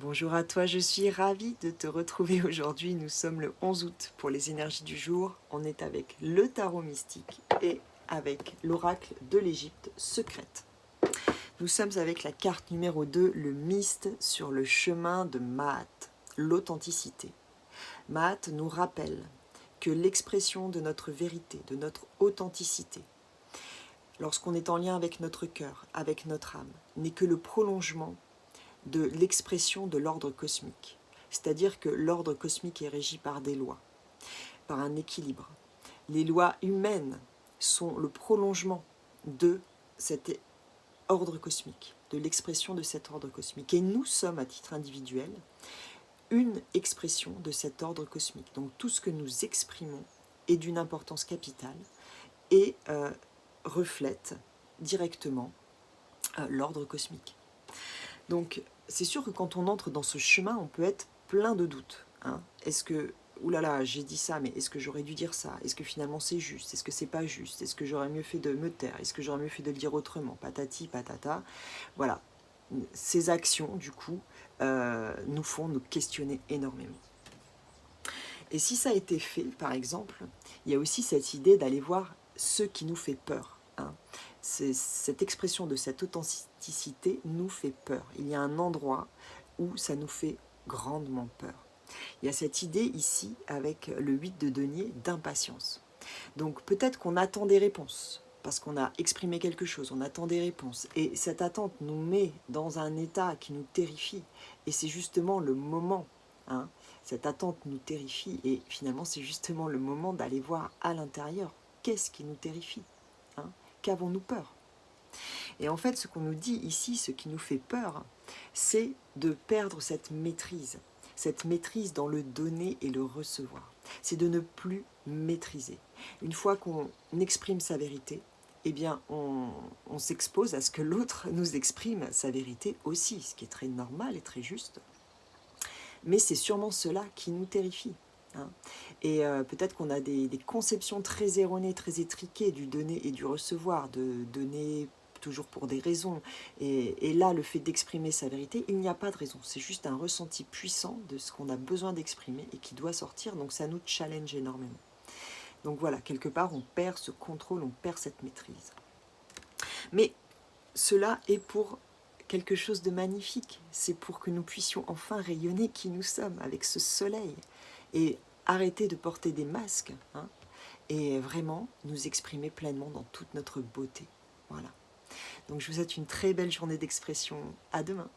Bonjour à toi, je suis ravie de te retrouver aujourd'hui. Nous sommes le 11 août pour les énergies du jour. On est avec le tarot mystique et avec l'oracle de l'Égypte secrète. Nous sommes avec la carte numéro 2, le Myste sur le chemin de Maat, l'authenticité. Maat nous rappelle que l'expression de notre vérité, de notre authenticité, lorsqu'on est en lien avec notre cœur, avec notre âme, n'est que le prolongement de l'expression de l'ordre cosmique. C'est-à-dire que l'ordre cosmique est régi par des lois, par un équilibre. Les lois humaines sont le prolongement de cet ordre cosmique, de l'expression de cet ordre cosmique. Et nous sommes, à titre individuel, une expression de cet ordre cosmique. Donc tout ce que nous exprimons est d'une importance capitale et reflète directement l'ordre cosmique. Donc, c'est sûr que quand on entre dans ce chemin, on peut être plein de doutes. Est-ce que, oulala, j'ai dit ça, mais est-ce que j'aurais dû dire ça? Est-ce que finalement c'est juste? Est-ce que c'est pas juste? Est-ce que j'aurais mieux fait de me taire? Est-ce que j'aurais mieux fait de le dire autrement? Patati, patata. Voilà. Ces actions, du coup, nous font nous questionner énormément. Et si ça a été fait, par exemple, il y a aussi cette idée d'aller voir ce qui nous fait peur. Cette expression de cette authenticité nous fait peur. Il y a un endroit où ça nous fait grandement peur. Il y a cette idée ici, avec le 8 de denier, d'impatience. Donc peut-être qu'on attend des réponses, parce qu'on a exprimé quelque chose, on attend des réponses. Et cette attente nous met dans un état qui nous terrifie. Et c'est justement le moment, cette attente nous terrifie. Et finalement, c'est justement le moment d'aller voir à l'intérieur, qu'est-ce qui nous terrifie, qu'avons-nous peur? Et en fait, ce qu'on nous dit ici, ce qui nous fait peur, c'est de perdre cette maîtrise dans le donner et le recevoir. C'est de ne plus maîtriser. Une fois qu'on exprime sa vérité, eh bien, on s'expose à ce que l'autre nous exprime sa vérité aussi, ce qui est très normal et très juste. Mais c'est sûrement cela qui nous terrifie. Et peut-être qu'on a des conceptions très erronées, très étriquées du donner et du recevoir, de donner toujours pour des raisons. Et là, le fait d'exprimer sa vérité, il n'y a pas de raison. C'est juste un ressenti puissant de ce qu'on a besoin d'exprimer et qui doit sortir. Donc ça nous challenge énormément. Donc voilà, quelque part, on perd ce contrôle, on perd cette maîtrise. Mais cela est pour quelque chose de magnifique. C'est pour que nous puissions enfin rayonner qui nous sommes avec ce soleil. Et arrêter de porter des masques, et vraiment nous exprimer pleinement dans toute notre beauté. Voilà. Donc je vous souhaite une très belle journée d'expression. À demain.